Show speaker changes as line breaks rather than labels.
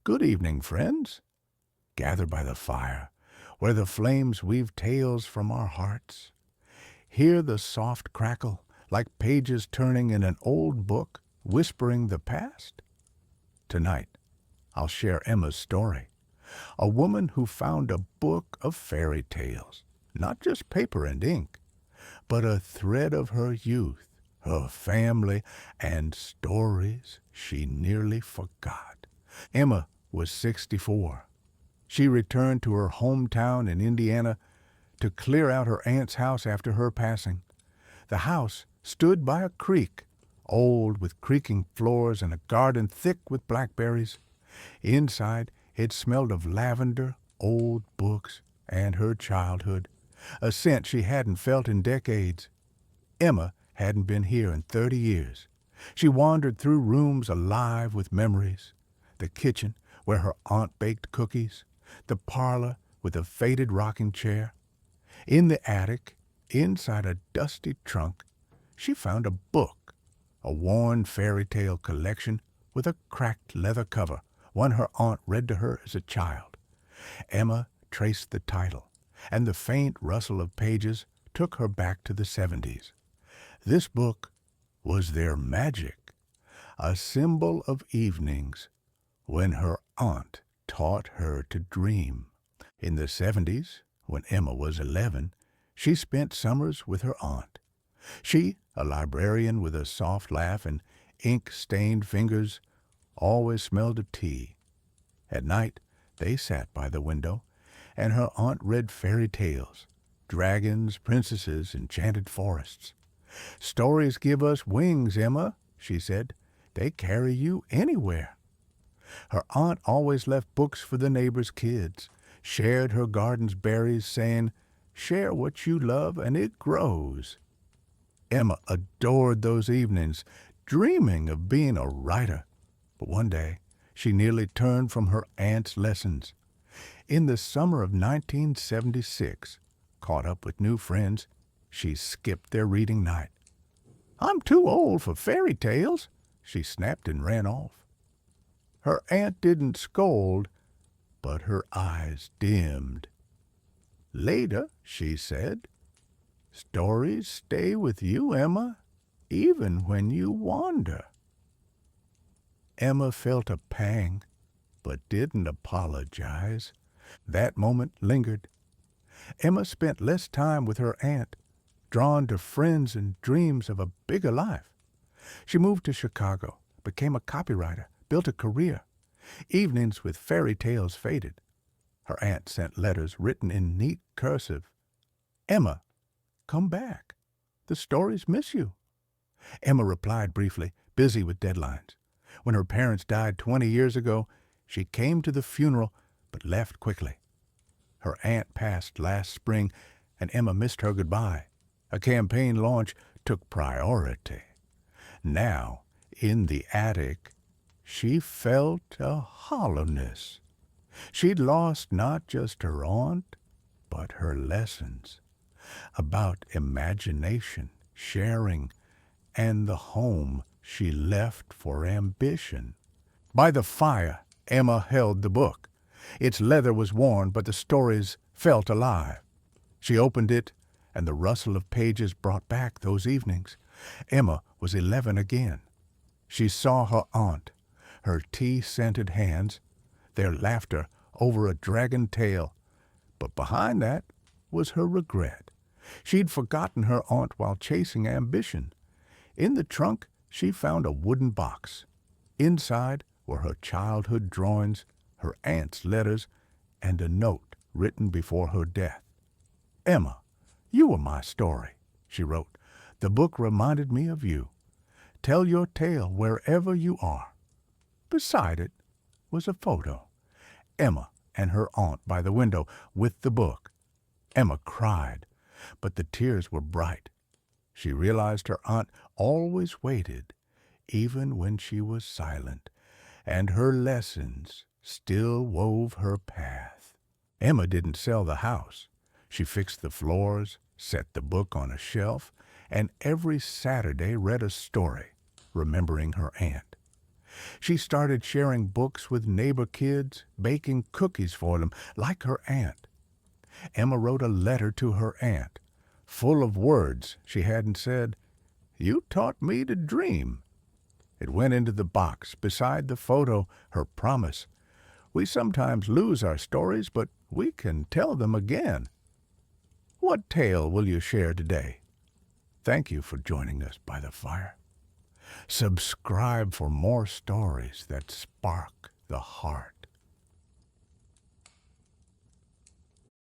Good evening, friends. Gather by the fire, where the flames weave tales from our hearts. Hear the soft crackle, like pages turning in an old book, whispering the past. Tonight, I'll share Emma's story, a woman who found a book of fairy tales, not just paper and ink, but a thread of her youth, her family, and stories she nearly forgot. Emma was 64. She returned to her hometown in Indiana to clear out her aunt's house after her passing. The house stood by a creek, old with creaking floors and a garden thick with blackberries. Inside, it smelled of lavender, old books, and her childhood, a scent she hadn't felt in decades. Emma hadn't been here in 30 years. She wandered through rooms alive with memories. The kitchen, where her aunt baked cookies. The parlor with a faded rocking chair. In the attic, inside a dusty trunk, she found a book, a worn fairy tale collection with a cracked leather cover, one her aunt read to her as a child. Emma traced the title, and the faint rustle of pages took her back to the 70s. This book was their magic, a symbol of evenings when her aunt taught her to dream. In the 70s, when Emma was 11, she spent summers with her aunt. She, a librarian with a soft laugh and ink-stained fingers, always smelled of tea. At night, they sat by the window, and her aunt read fairy tales, dragons, princesses, enchanted forests. "Stories give us wings, Emma," she said. "They carry you anywhere." Her aunt always left books for the neighbors' kids, shared her garden's berries, saying, "Share what you love and it grows." Emma adored those evenings, dreaming of being a writer. But one day, she nearly turned from her aunt's lessons. In the summer of 1976, caught up with new friends, she skipped their reading night. "I'm too old for fairy tales," she snapped and ran off. Her aunt didn't scold, but her eyes dimmed. "Later," she said, "stories stay with you, Emma, even when you wander." Emma felt a pang, but didn't apologize. That moment lingered. Emma spent less time with her aunt, drawn to friends and dreams of a bigger life. She moved to Chicago, became a copywriter, built a career. Evenings with fairy tales faded. Her aunt sent letters written in neat cursive. "Emma, come back. The stories miss you." Emma replied briefly, busy with deadlines. When her parents died 20 years ago, she came to the funeral but left quickly. Her aunt passed last spring, and Emma missed her goodbye. A campaign launch took priority. Now, in the attic, she felt a hollowness. She'd lost not just her aunt, but her lessons about imagination, sharing, and the home she left for ambition. By the fire, Emma held the book. Its leather was worn, but the stories felt alive. She opened it, and the rustle of pages brought back those evenings. Emma was 11 again. She saw her aunt, her tea-scented hands, their laughter over a dragon tale. But behind that was her regret. She'd forgotten her aunt while chasing ambition. In the trunk, she found a wooden box. Inside were her childhood drawings, her aunt's letters, and a note written before her death. "Emma, you are my story," she wrote. "The book reminded me of you. Tell your tale wherever you are." Beside it was a photo. Emma and her aunt by the window with the book. Emma cried, but the tears were bright. She realized her aunt always waited, even when she was silent, and her lessons still wove her path. Emma didn't sell the house. She fixed the floors, set the book on a shelf, and every Saturday read a story, remembering her aunt. She started sharing books with neighbor kids, baking cookies for them, like her aunt. Emma wrote a letter to her aunt, full of words she hadn't said. "You taught me to dream." It went into the box beside the photo, her promise. We sometimes lose our stories, but we can tell them again. What tale will you share today? Thank you for joining us by the fire. Subscribe for more stories that spark the heart.